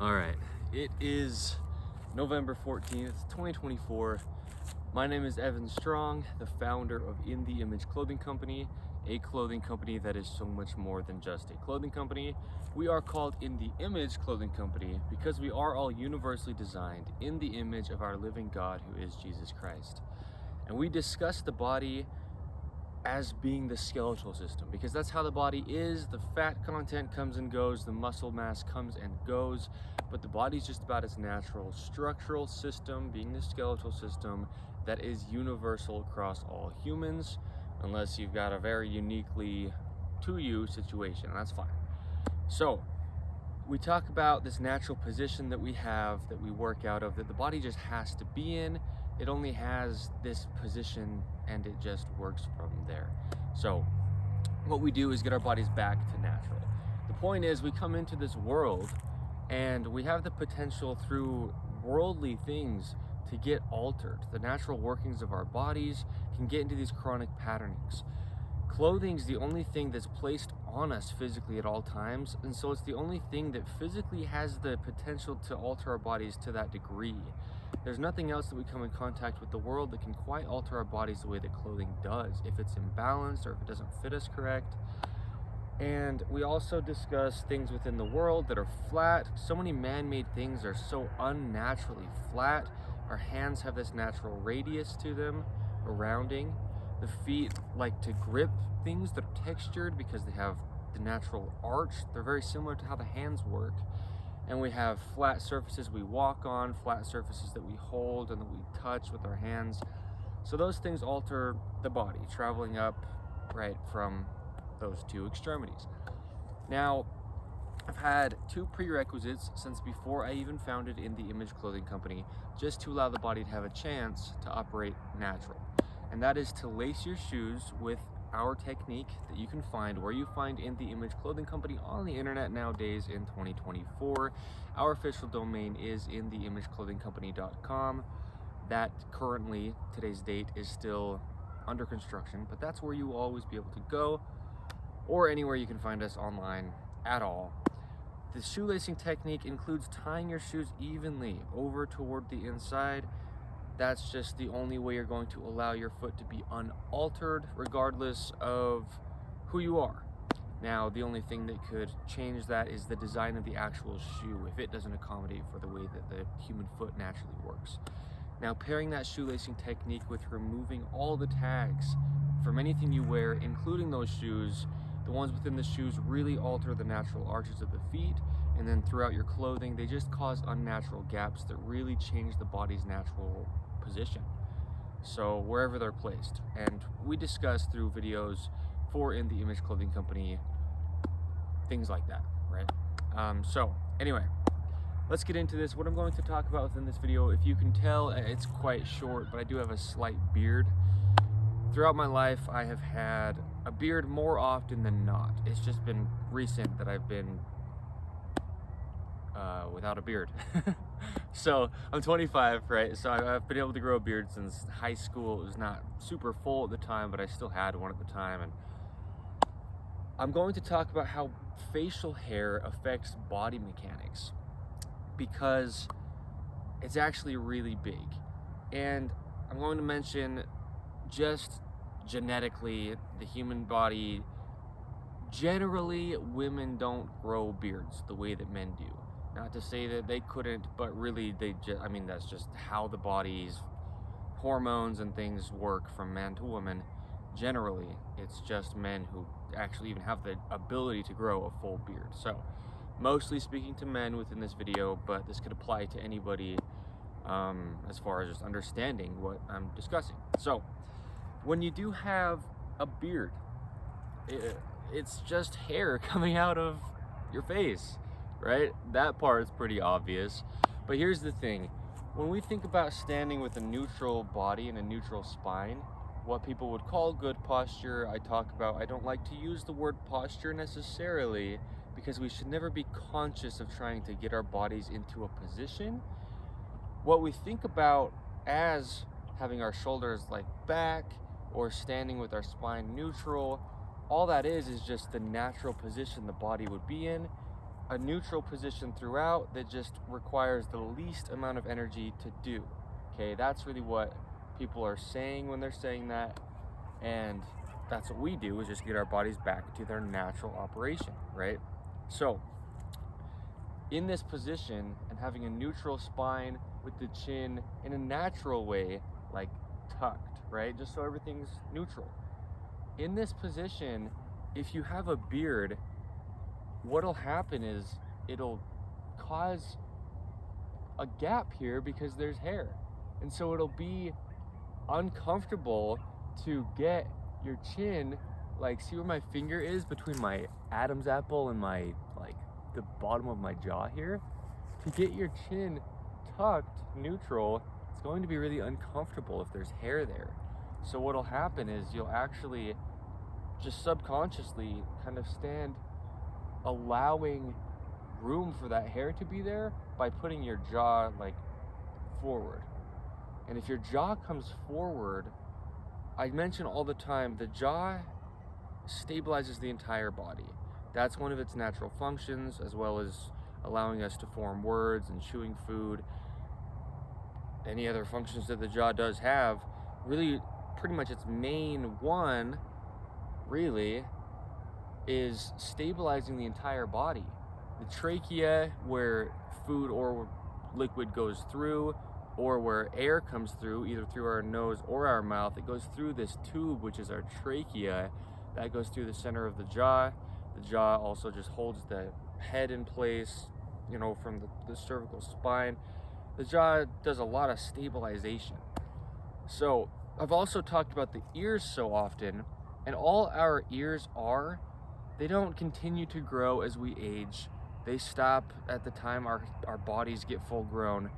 All right, it is November 14th, 2024. My name is Evan Strong, the founder of In The Image Clothing Company, a clothing company that is so much more than just a clothing company. We are called In The Image Clothing Company because we are all universally designed in the image of our living God, who is Jesus Christ. And we discuss the body as being the skeletal system, because that's how the body is. The fat content comes and goes, the muscle mass comes and goes, but the body's just about its natural structural system, being the skeletal system that is universal across all humans, unless you've got a very uniquely to you situation, and that's fine. So we talk about this natural position that we have, that we work out of, that the body just has to be in. It only has this position and it just works from there. So what we do is get our bodies back to natural. The point is, we come into this world and we have the potential through worldly things to get altered. The natural workings of our bodies can get into these chronic patternings. Clothing's the only thing that's placed on us physically at all times, and so it's the only thing that physically has the potential to alter our bodies to that degree. There's nothing else that we come in contact with the world that can quite alter our bodies the way that clothing does, if it's imbalanced or if it doesn't fit us correct. And we also discuss things within the world that are flat. So many man-made things are so unnaturally flat. Our hands have this natural radius to them, a rounding. The feet like to grip things that are textured because they have the natural arch. They're very similar to how the hands work. And we have flat surfaces we walk on, flat surfaces that we hold and that we touch with our hands. So those things alter the body, traveling up right from those two extremities. Now, I've had two prerequisites since before I even founded In The Image Clothing Company, just to allow the body to have a chance to operate natural. And that is to lace your shoes with our technique that you can find where you find In The Image Clothing Company on the internet nowadays in 2024. Our official domain is InTheImageClothingCompany.com. That currently, today's date, is still under construction, but that's where you will always be able to go, or anywhere you can find us online at all. The shoelacing technique includes tying your shoes evenly over toward the inside. That's just the only way you're going to allow your foot to be unaltered, regardless of who you are. Now, the only thing that could change that is the design of the actual shoe, if it doesn't accommodate for the way that the human foot naturally works. Now, pairing that shoelacing technique with removing all the tags from anything you wear, including those shoes, the ones within the shoes really alter the natural arches of the feet, and then throughout your clothing, they just cause unnatural gaps that really change the body's natural position, so wherever they're placed. And we discuss through videos for In The Image Clothing Company things like that, right? So anyway, let's get into this. What I'm going to talk about within this video, if you can tell, it's quite short, but I do have a slight beard. Throughout my life, I have had a beard more often than not. It's just been recent that I've been without a beard. So I'm 25, right? So I've been able to grow a beard since high school. It was not super full at the time, but I still had one at the time. And I'm going to talk about how facial hair affects body mechanics, because it's actually really big. And I'm going to mention just genetically, the human body, generally women don't grow beards the way that men do. Not to say that they couldn't, but really that's just how the body's hormones and things work from man to woman. Generally, it's just men who actually even have the ability to grow a full beard. So, mostly speaking to men within this video, but this could apply to anybody as far as just understanding what I'm discussing. So, when you do have a beard, it's just hair coming out of your face, right? That part is pretty obvious. But here's the thing. When we think about standing with a neutral body and a neutral spine, what people would call good posture, I don't like to use the word posture necessarily, because we should never be conscious of trying to get our bodies into a position. What we think about as having our shoulders like back, or standing with our spine neutral, all that is just the natural position the body would be in a neutral position throughout that just requires the least amount of energy to do. Okay, that's really what people are saying when they're saying that, and that's what we do, is just get our bodies back to their natural operation, right? So in this position and having a neutral spine with the chin in a natural way, like tucked, right? Just so everything's neutral. In this position, if you have a beard, what'll happen is it'll cause a gap here because there's hair. And so it'll be uncomfortable to get your chin, like, see where my finger is between my Adam's apple and my, like, the bottom of my jaw here? To get your chin tucked, neutral, it's going to be really uncomfortable if there's hair there. So what'll happen is you'll actually just subconsciously kind of stand allowing room for that hair to be there by putting your jaw like forward. And if your jaw comes forward, I mention all the time, the jaw stabilizes the entire body. That's one of its natural functions, as well as allowing us to form words and chewing food. Any other functions that the jaw does have, really pretty much its main one really is stabilizing the entire body. The trachea, where food or liquid goes through, or where air comes through, either through our nose or our mouth, it goes through this tube, which is our trachea, that goes through the center of the jaw. The jaw also just holds the head in place, you know, from the cervical spine. The jaw does a lot of stabilization. So I've also talked about the ears so often, and all our ears are, they don't continue to grow as we age. They stop at the time our bodies get full grown.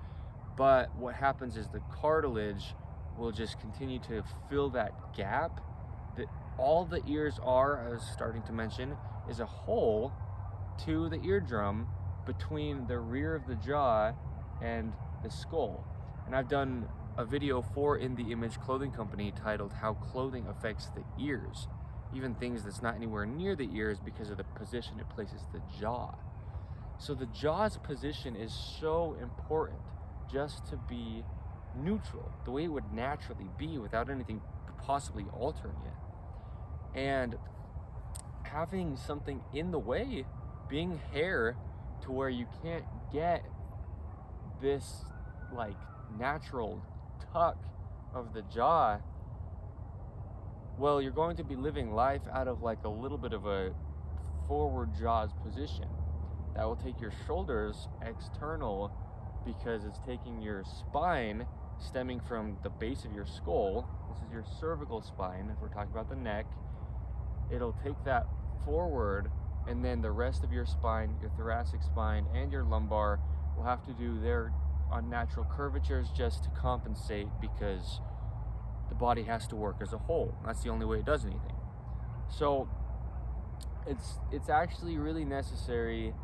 But what happens is the cartilage will just continue to fill that gap. That all the ears are, I was starting to mention, is a hole to the eardrum between the rear of the jaw and the skull. And I've done a video for In The Image Clothing Company titled How Clothing Affects the Ears, even things that's not anywhere near the ears because of the position it places the jaw. So the jaw's position is so important, just to be neutral, the way it would naturally be without anything possibly altering it. And having something in the way, being hair, to where you can't get this like natural tuck of the jaw, well, you're going to be living life out of like a little bit of a forward jaws position. That will take your shoulders external, because it's taking your spine stemming from the base of your skull. This is your cervical spine, if we're talking about the neck. It'll take that forward, and then the rest of your spine, your thoracic spine and your lumbar, will have to do their unnatural curvatures just to compensate, because the body has to work as a whole. That's the only way it does anything. So it's actually really necessary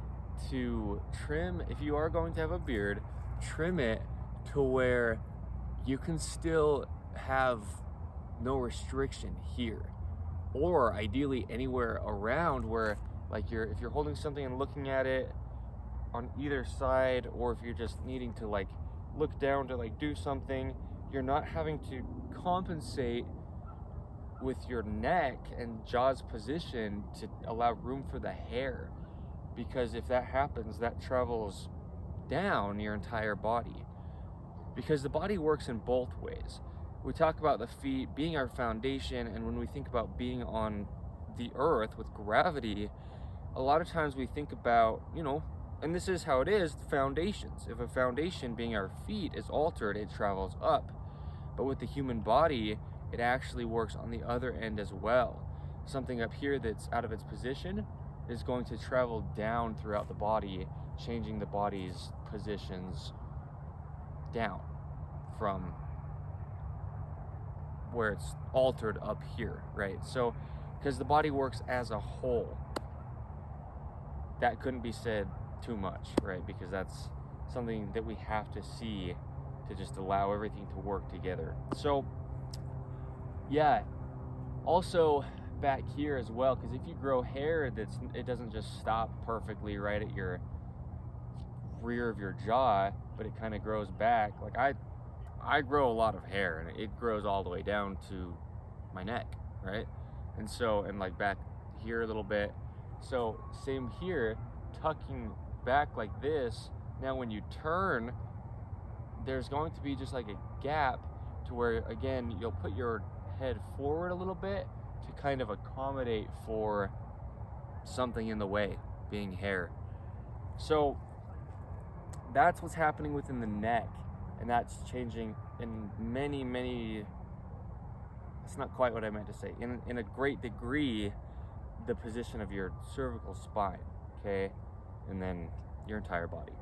to trim. If you are going to have a beard, trim it to where you can still have no restriction here, or ideally anywhere around where, like, if you're holding something and looking at it on either side, or if you're just needing to like look down to like do something, you're not having to compensate with your neck and jaw's position to allow room for the hair. Because if that happens, that travels down your entire body. Because the body works in both ways. We talk about the feet being our foundation, and when we think about being on the earth with gravity, a lot of times we think about, you know, and this is how it is, foundations. If a foundation, being our feet, is altered, it travels up. But with the human body, it actually works on the other end as well. Something up here that's out of its position is going to travel down throughout the body, changing the body's positions down from where it's altered up here, right? So, because the body works as a whole. That couldn't be said too much, right? Because that's something that we have to see to just allow everything to work together. So, yeah. Also, back here as well, because if you grow hair it doesn't just stop perfectly right at your rear of your jaw, but it kind of grows back. Like I grow a lot of hair, and it grows all the way down to my neck, right? And so, and like back here a little bit. So same here, tucking back like this. Now when you turn, there's going to be just like a gap to where, again, you'll put your head forward a little bit to kind of accommodate for something in the way, being hair. So that's what's happening within the neck, and that's changing in many, it's not quite what I meant to say, in a great degree, the position of your cervical spine, okay, and then your entire body.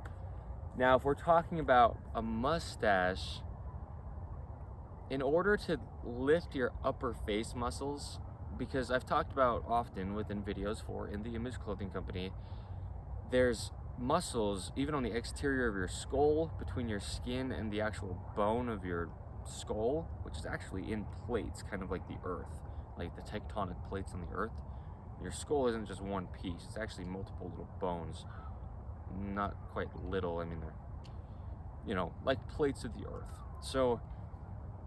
Now, if we're talking about a mustache, in order to lift your upper face muscles, because I've talked about often within videos for In The Image Clothing Company, there's muscles even on the exterior of your skull, between your skin and the actual bone of your skull, which is actually in plates, kind of like the earth, like the tectonic plates on the earth. Your skull isn't just one piece, it's actually multiple little bones. Not quite little, I mean, they're, you know, like plates of the earth. So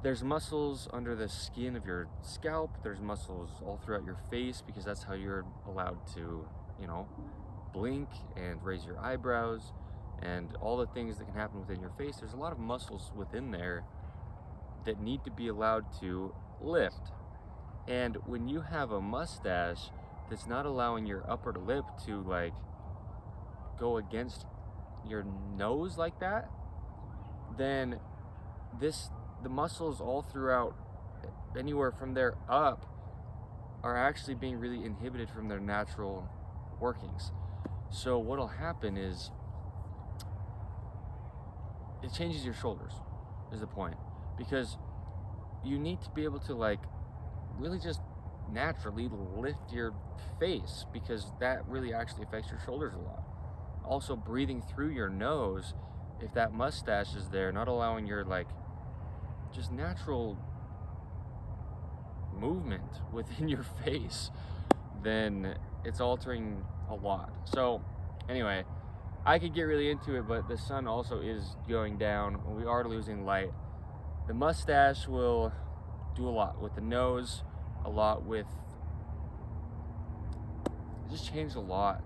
there's muscles under the skin of your scalp, there's muscles all throughout your face, because that's how you're allowed to, you know, blink and raise your eyebrows and all the things that can happen within your face. There's a lot of muscles within there that need to be allowed to lift. And when you have a mustache that's not allowing your upper lip to like go against your nose like that, then the muscles all throughout, anywhere from there up, are actually being really inhibited from their natural workings. So what'll happen is it changes your shoulders, is the point, because you need to be able to like really just naturally lift your face, because that really actually affects your shoulders a lot. Also, breathing through your nose, if that mustache is there, not allowing your like just natural movement within your face, then it's altering a lot. So anyway, I could get really into it, but the sun also is going down. We are losing light. The mustache will do a lot with the nose, a lot with, just change a lot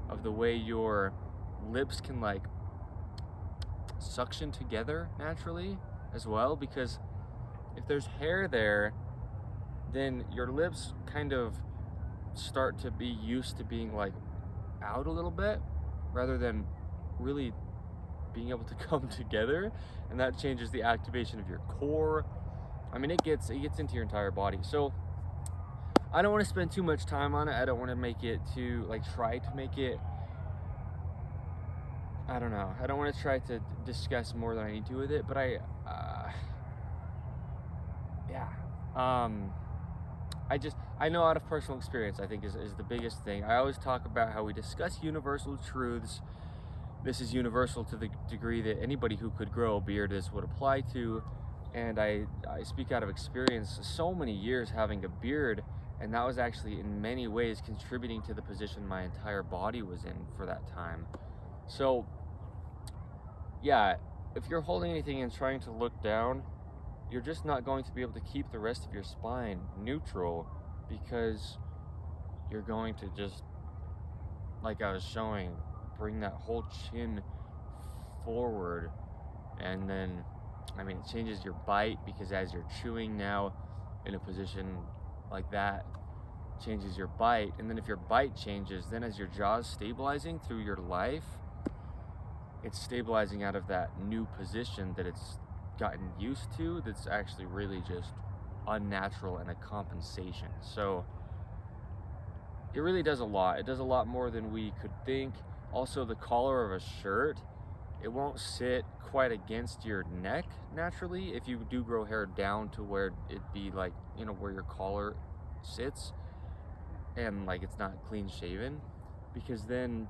of the way your lips can like suction together naturally as well, because if there's hair there, then your lips kind of start to be used to being like out a little bit rather than really being able to come together, and that changes the activation of your core. I mean, it gets into your entire body. So I don't want to spend too much time on it. I don't want to make it too, like, try to make it, I don't know, I don't want to try to discuss more than I need to with it, but I know out of personal experience, I think is the biggest thing. I always talk about how we discuss universal truths. This is universal to the degree that anybody who could grow a beard, this would apply to. And I speak out of experience, so many years having a beard, and that was actually in many ways contributing to the position my entire body was in for that time. So yeah, if you're holding anything and trying to look down, you're just not going to be able to keep the rest of your spine neutral, because you're going to just, like I was showing, bring that whole chin forward. And then, I mean, it changes your bite, because as you're chewing now in a position like that, changes your bite. And then if your bite changes, then as your jaw's stabilizing through your life, it's stabilizing out of that new position that it's gotten used to, that's actually really just unnatural and a compensation. So it really does a lot. It does a lot more than we could think. Also, the collar of a shirt, it won't sit quite against your neck naturally if you do grow hair down to where it'd be like, you know, where your collar sits and like it's not clean shaven, because then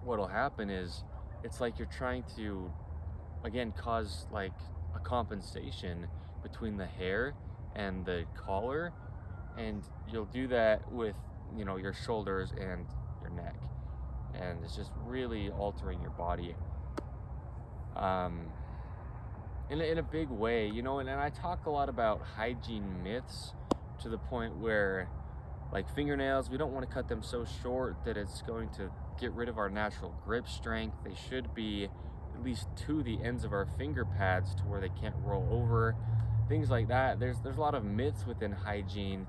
what'll happen is it's like you're trying to, again, cause like a compensation between the hair and the collar, and you'll do that with, you know, your shoulders and your neck, and it's just really altering your body in a big way, you know. And I talk a lot about hygiene myths, to the point where, like fingernails, we don't want to cut them so short that it's going to get rid of our natural grip strength. They should be at least to the ends of our finger pads to where they can't roll over, things like that. There's a lot of myths within hygiene,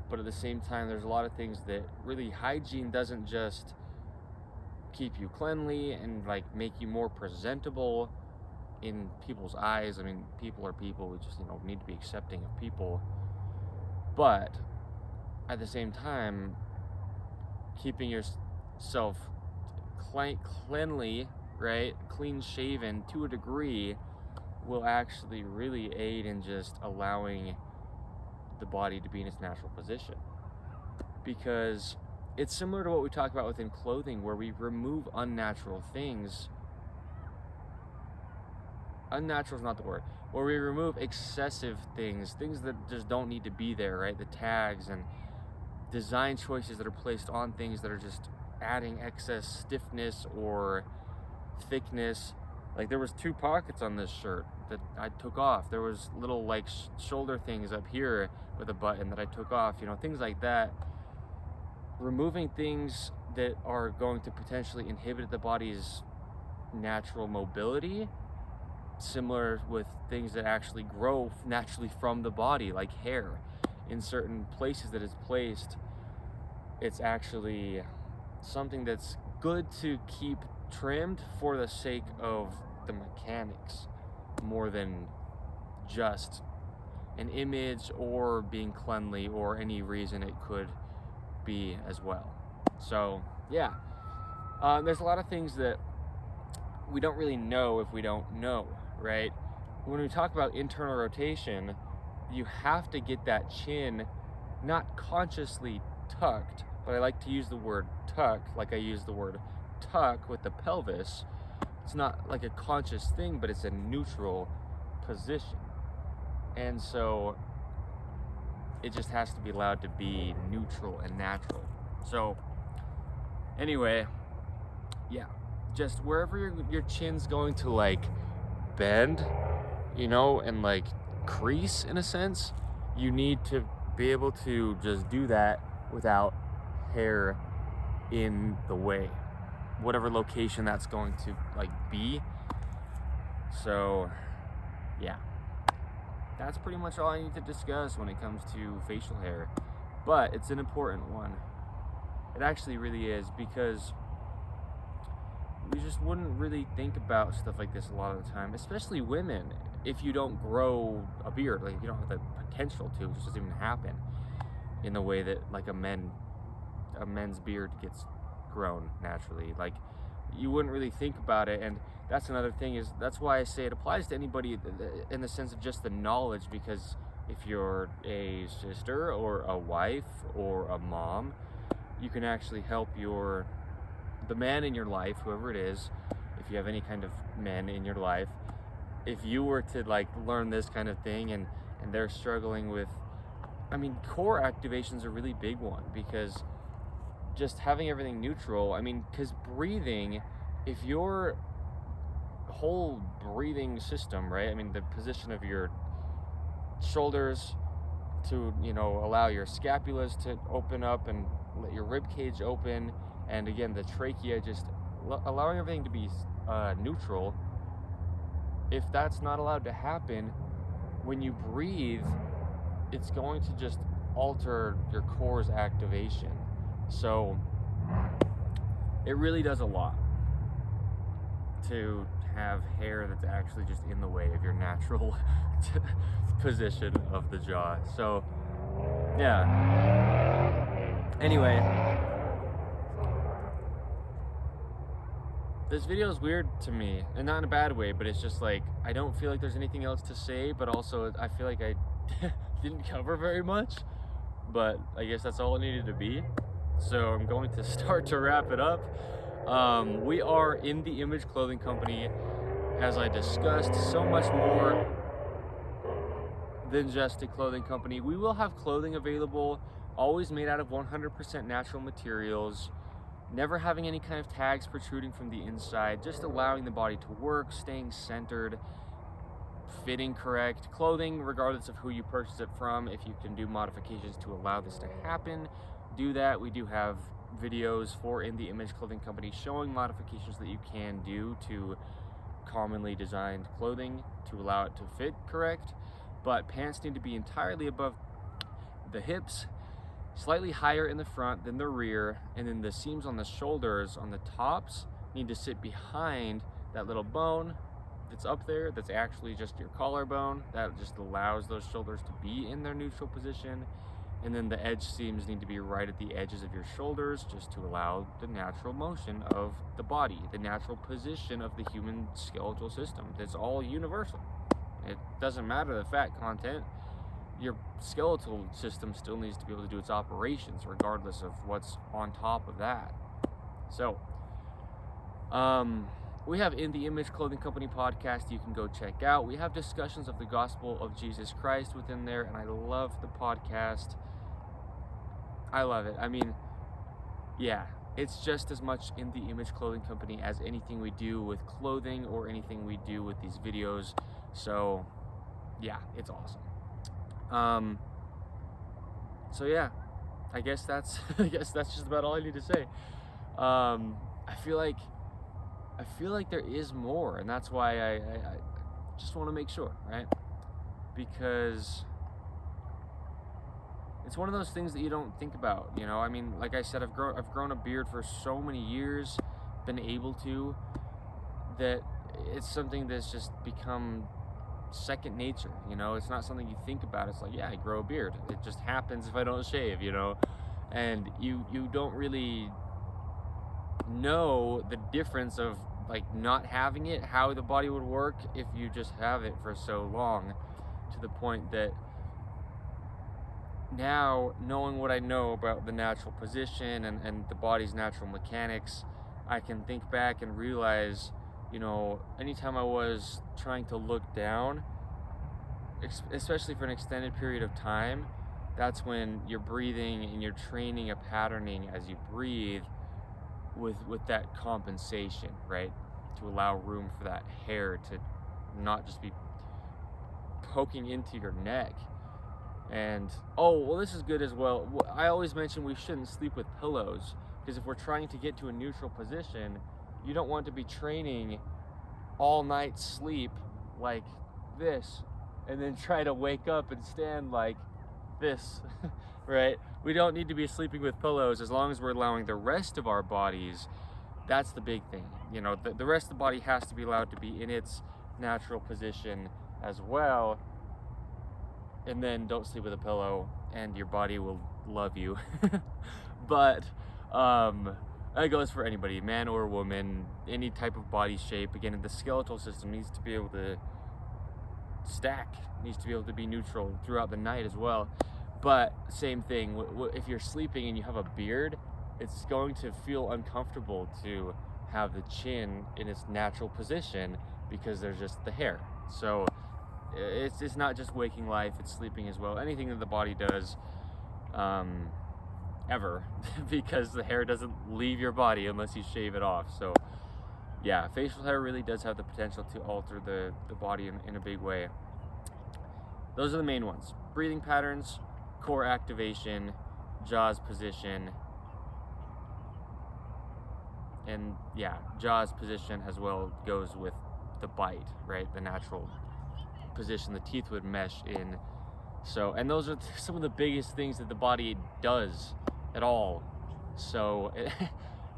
but at the same time there's a lot of things that really, hygiene doesn't just keep you cleanly and like make you more presentable in people's eyes. I mean, people are people. We just, you know, need to be accepting of people, but at the same time, keeping yourself cleanly, right, clean shaven to a degree, will actually really aid in just allowing the body to be in its natural position. Because it's similar to what we talk about within clothing, where we remove unnatural things. Unnatural is not the word. Where we remove excessive things that just don't need to be there, right? The tags and design choices that are placed on things that are just adding excess stiffness or thickness. Like, there was 2 pockets on this shirt that I took off. There was little like shoulder things up here with a button that I took off, you know, things like that. Removing things that are going to potentially inhibit the body's natural mobility, similar with things that actually grow naturally from the body, like hair. In certain places that it's placed, it's actually something that's good to keep trimmed for the sake of the mechanics, more than just an image or being cleanly or any reason it could be as well. So yeah, there's a lot of things that we don't really know if we don't know, right? When we talk about internal rotation, you have to get that chin not consciously tucked, but I like to use the word tuck like I use the word tuck with the pelvis. It's not like a conscious thing, but it's a neutral position. And so it just has to be allowed to be neutral and natural. So anyway, yeah, just wherever your chin's going to like bend, you know, and like crease in a sense, you need to be able to just do that without hair in the way, whatever location that's going to like be. So yeah, that's pretty much all I need to discuss when it comes to facial hair, but it's an important one. It actually really is, because we just wouldn't really think about stuff like this a lot of the time, especially women. If you don't grow a beard, like if you don't have the potential to, it just doesn't even happen in the way that like a men's beard gets grown naturally. Like, you wouldn't really think about it. And that's another thing, is that's why I say it applies to anybody in the sense of just the knowledge, because if you're a sister or a wife or a mom, you can actually help the man in your life, whoever it is, if you have any kind of men in your life, if you were to like learn this kind of thing and they're struggling with, I mean, core activation's a really big one, because just having everything neutral, I mean, because breathing, if your whole breathing system, right, I mean, the position of your shoulders to, you know, allow your scapulas to open up and let your rib cage open, and again the trachea, just allowing everything to be neutral, if that's not allowed to happen, when you breathe, it's going to just alter your core's activation. So it really does a lot to have hair that's actually just in the way of your natural position of the jaw. So yeah, anyway, this video is weird to me, and not in a bad way, but it's just like, I don't feel like there's anything else to say, but also I feel like I didn't cover very much, but I guess that's all it needed to be. So I'm going to start to wrap it up. We are In The Image Clothing Company, as I discussed, so much more than just a clothing company. We will have clothing available always made out of 100% natural materials, never having any kind of tags protruding from the inside, just allowing the body to work, staying centered, fitting correct clothing, regardless of who you purchase it from. If you can do modifications to allow this to happen, do that. We do have videos for In The Image Clothing Company showing modifications that you can do to commonly designed clothing to allow it to fit correct. But pants need to be entirely above the hips, slightly higher in the front than the rear, and then the seams on the shoulders on the tops need to sit behind that little bone that's up there, that's actually just your collarbone. That just allows those shoulders to be in their neutral position. And then the edge seams need to be right at the edges of your shoulders, just to allow the natural motion of the body, the natural position of the human skeletal system. It's all universal. It doesn't matter the fat content. Your skeletal system still needs to be able to do its operations regardless of what's on top of that. So, we have In The Image Clothing Company podcast you can go check out. We have discussions of the gospel of Jesus Christ within there, and I love the podcast. I love it. I mean, yeah, it's just as much In The Image Clothing Company as anything we do with clothing or anything we do with these videos. So, yeah, it's awesome. So yeah, I guess that's just about all I need to say. I feel like there is more, and that's why I just want to make sure, right? Because it's one of those things that you don't think about, you know. I mean, like I said, I've grown a beard for so many years, been able to, that it's something that's just become second nature, you know. It's not something you think about. It's like, yeah, I grow a beard. It just happens if I don't shave, you know. And you don't really know the difference of like not having it, how the body would work if you just have it for so long, to the point that now, knowing what I know about the natural position and the body's natural mechanics, I can think back and realize, you know, anytime I was trying to look down, especially for an extended period of time, that's when you're breathing and you're training a patterning as you breathe with that compensation, right? To allow room for that hair to not just be poking into your neck. And oh, well, this is good as well. I always mention we shouldn't sleep with pillows, because if we're trying to get to a neutral position, you don't want to be training all night sleep like this and then try to wake up and stand like this. Right? We don't need to be sleeping with pillows as long as we're allowing the rest of our bodies. That's the big thing. You know, the rest of the body has to be allowed to be in its natural position as well. And then don't sleep with a pillow and your body will love you. But that goes for anybody, man or woman, any type of body shape. Again, the skeletal system needs to be able to stack, needs to be able to be neutral throughout the night as well. But same thing, if you're sleeping and you have a beard, it's going to feel uncomfortable to have the chin in its natural position because there's just the hair. So it's not just waking life, it's sleeping as well. Anything that the body does, ever, because the hair doesn't leave your body unless you shave it off. So yeah, facial hair really does have the potential to alter the body in a big way. Those are the main ones: breathing patterns, core activation, jaws position, and yeah, jaws position as well goes with the bite, right? The natural position the teeth would mesh in. So, and those are some of the biggest things that the body does at all. So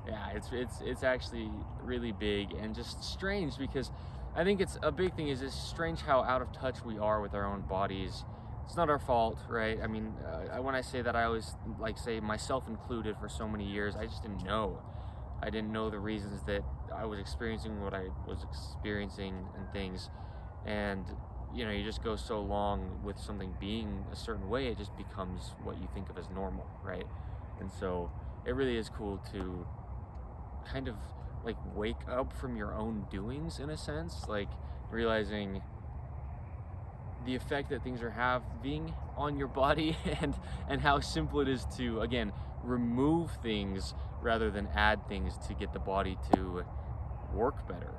yeah, it's actually really big and just strange, because I think it's a big thing is it's strange how out of touch we are with our own bodies. It's not our fault, right? I mean, when I say that, I always like say myself included. For so many years, I just didn't know. I didn't know the reasons that I was experiencing what I was experiencing and things. And you know, you just go so long with something being a certain way, it just becomes what you think of as normal, right? And so it really is cool to kind of like wake up from your own doings in a sense, like realizing the effect that things are having on your body, and how simple it is to, again, remove things rather than add things to get the body to work better.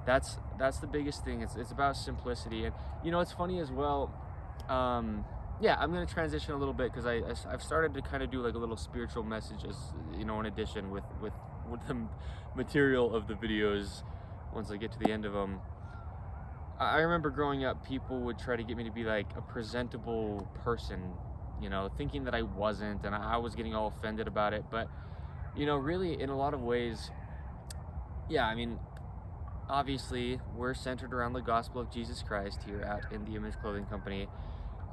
That's the biggest thing. It's about simplicity. And it's funny as well. Yeah, I'm going to transition a little bit because I've started to kind of do like a little spiritual message as, in addition with the material of the videos once I get to the end of them. I remember growing up, people would try to get me to be like a presentable person, thinking that I wasn't, and I was getting all offended about it. But, really, in a lot of ways, yeah, I mean, obviously, we're centered around the gospel of Jesus Christ here at In The Image Clothing Company,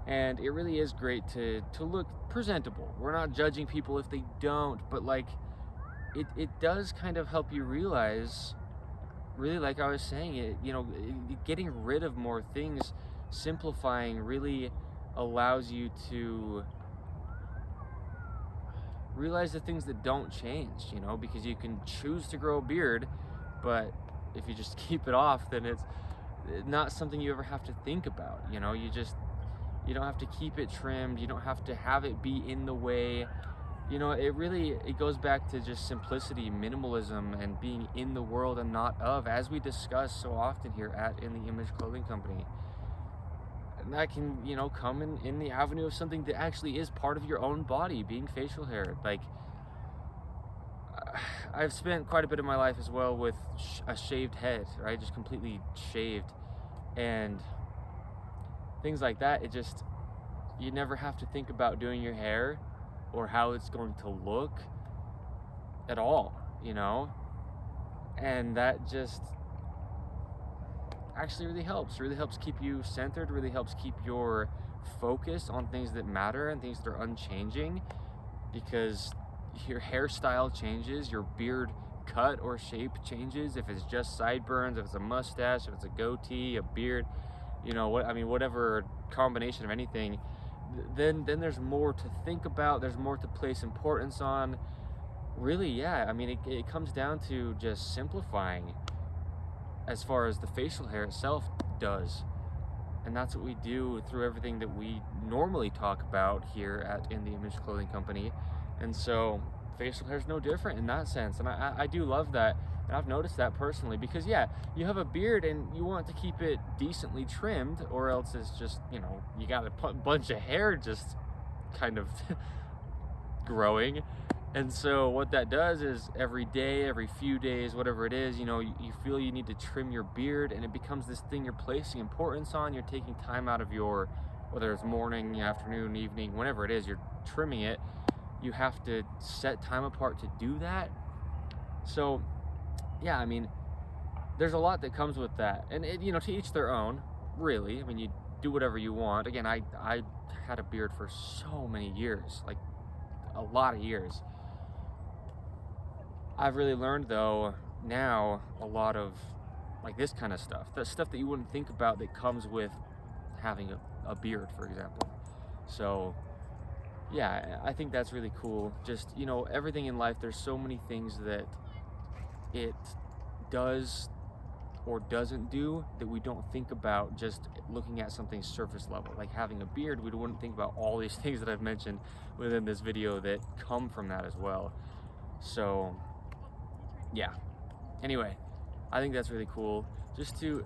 and it really is great to look presentable. We're not judging people if they don't, but like, it does kind of help you realize, really, like I was saying, getting rid of more things, simplifying really allows you to realize the things that don't change, because you can choose to grow a beard, but if you just keep it off, then it's not something you ever have to think about. You don't have to keep it trimmed, you don't have to have it be in the way. It goes back to just simplicity, minimalism, and being in the world and not of, as we discuss so often here at In The Image Clothing Company. And that can, come in the avenue of something that actually is part of your own body, being facial hair. Like, I've spent quite a bit of my life as well with a shaved head, right? Just completely shaved. And things like that, you never have to think about doing your hair or how it's going to look at all, and that just actually really helps keep you centered, really helps keep your focus on things that matter and things that are unchanging, because your hairstyle changes, your beard cut or shape changes, if it's just sideburns, if it's a mustache, if it's a goatee, a beard, whatever combination of anything, then there's more to think about, there's more to place importance on. Really, yeah, it comes down to just simplifying as far as the facial hair itself does. And that's what we do through everything that we normally talk about here at In The Image Clothing Company. And so facial hair is no different in that sense. And I do love that. And I've noticed that personally, because yeah, you have a beard and you want to keep it decently trimmed, or else it's just, you got a bunch of hair just kind of growing. And so what that does is every day, every few days, whatever it is, you feel you need to trim your beard, and it becomes this thing you're placing importance on. You're taking time out of your, whether it's morning, afternoon, evening, whenever it is, you're trimming it. You have to set time apart to do that. So yeah, there's a lot that comes with that, and to each their own, really. You do whatever you want. Again, I had a beard for so many years, like a lot of years. I've really learned, though, now a lot of like this kind of stuff, the stuff that you wouldn't think about that comes with having a beard, for example. So yeah, I think that's really cool. Just, everything in life, there's so many things that it does or doesn't do that we don't think about just looking at something surface level. Like having a beard, we wouldn't think about all these things that I've mentioned within this video that come from that as well. So yeah, anyway, I think that's really cool, just to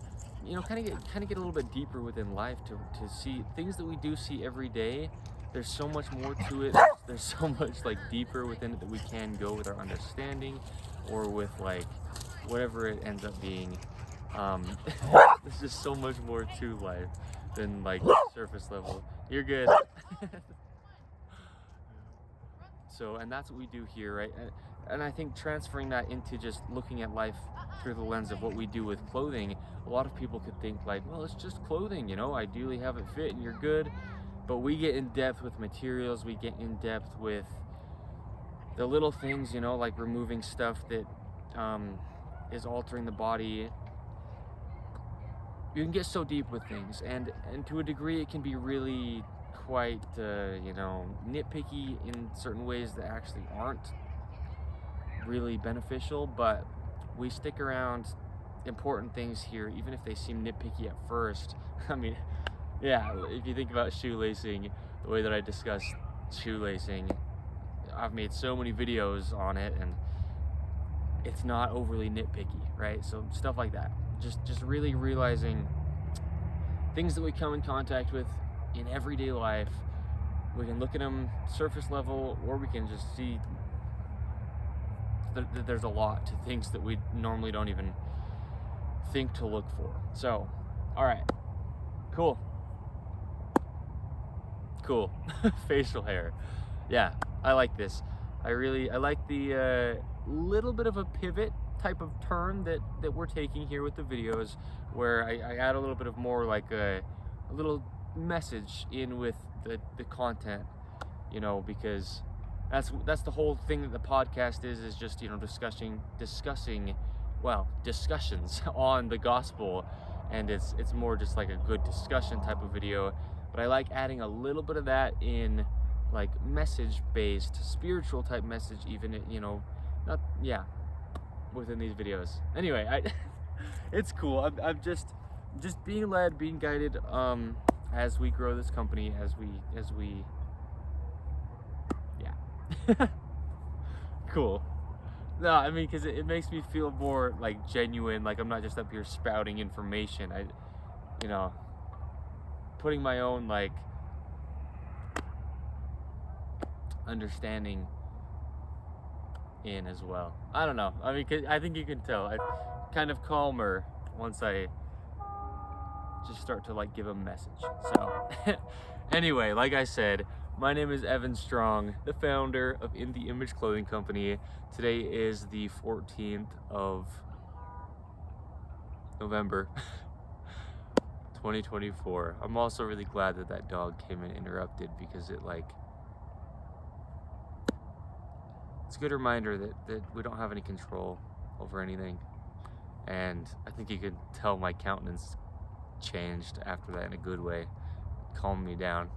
kind of get a little bit deeper within life, to see things that we do see every day. There's so much more to it. There's so much like deeper within it that we can go with our understanding, or with like whatever it ends up being. There's just so much more to life than like surface level. You're good. So, and that's what we do here, right? And I think transferring that into just looking at life through the lens of what we do with clothing, a lot of people could think like, well, it's just clothing, ideally have it fit and you're good. But we get in depth with materials, we get in depth with the little things, like removing stuff that is altering the body. You can get so deep with things, and to a degree it can be really quite nitpicky in certain ways that actually aren't really beneficial. But we stick around important things here, even if they seem nitpicky at first. yeah, if you think about shoelacing, the way that I discuss shoelacing, I've made so many videos on it, and it's not overly nitpicky, right? So stuff like that. Just really realizing things that we come in contact with in everyday life. We can look at them surface level, or we can just see that there's a lot to things that we normally don't even think to look for. So, all right, cool. Facial hair. Yeah, I like this. I like the little bit of a pivot type of turn that we're taking here with the videos, where I add a little bit of more like a little message in with the content, you know, because that's the whole thing that the podcast is just, you know, discussing discussions on the gospel, and it's more just like a good discussion type of video. But I like adding a little bit of that in, like, message-based, spiritual type message, even, you know, not, yeah, within these videos. Anyway, it's cool. I'm just being led, being guided, as we grow this company, as we, yeah. Cool. No, I mean, because it makes me feel more, like, genuine, like I'm not just up here spouting information. You know, putting my own, like, understanding in as well. I don't know. I mean, I think you can tell. I'm kind of calmer once I just start to, like, give a message. So, anyway, like I said, my name is Evan Strong, the founder of In The Image Clothing Company. Today is the 14th of November, 2024. I'm also really glad that dog came and interrupted, because it's a good reminder that we don't have any control over anything. And I think you could tell my countenance changed after that in a good way, calmed me down.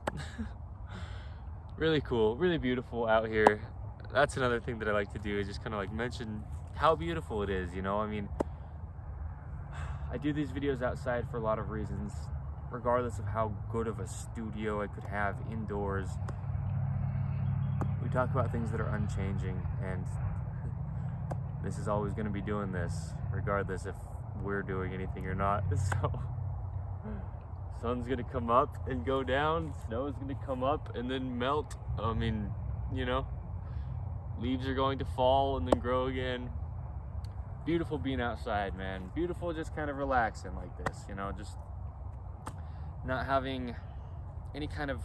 Really cool, really beautiful out here. That's another thing that I like to do, is just kind of like mention how beautiful it is, you know? I mean, I do these videos outside for a lot of reasons, regardless of how good of a studio I could have indoors. We talk about things that are unchanging, and this is always going to be doing this, regardless if we're doing anything or not. So, sun's going to come up and go down, snow is going to come up and then melt. I mean, you know, leaves are going to fall and then grow again. Beautiful being outside, man. Beautiful just kind of relaxing like this, you know, just not having any kind of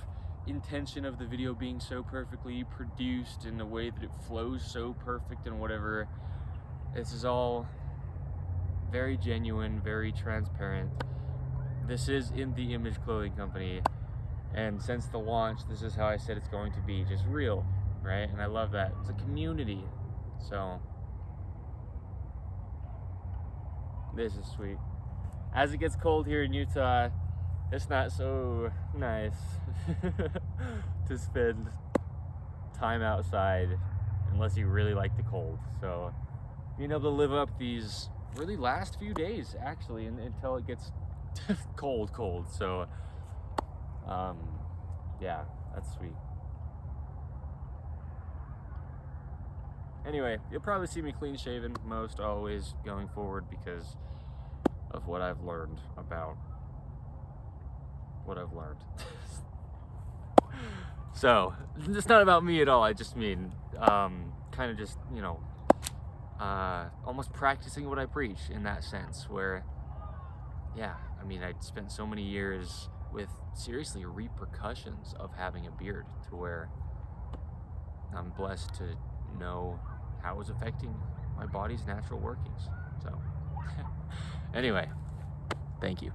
intention of the video being so perfectly produced in the way that it flows so perfect and whatever. This is all very genuine, very transparent. This is In The Image Clothing Company, and since the launch, this is how I said it's going to be, just real, right? And I love that. It's a community, so this is sweet. As it gets cold here in Utah, it's not so nice to spend time outside unless you really like the cold. So being able to live up these really last few days, actually, until it gets cold. So yeah, that's sweet. Anyway, you'll probably see me clean shaven most always going forward, because of what I've learned about what I've learned. So it's not about me at all. I just mean kind of just, you know, almost practicing what I preach in that sense, where, yeah, I mean, I spent so many years with seriously repercussions of having a beard, to where I'm blessed to know how it was affecting my body's natural workings. So anyway, thank you.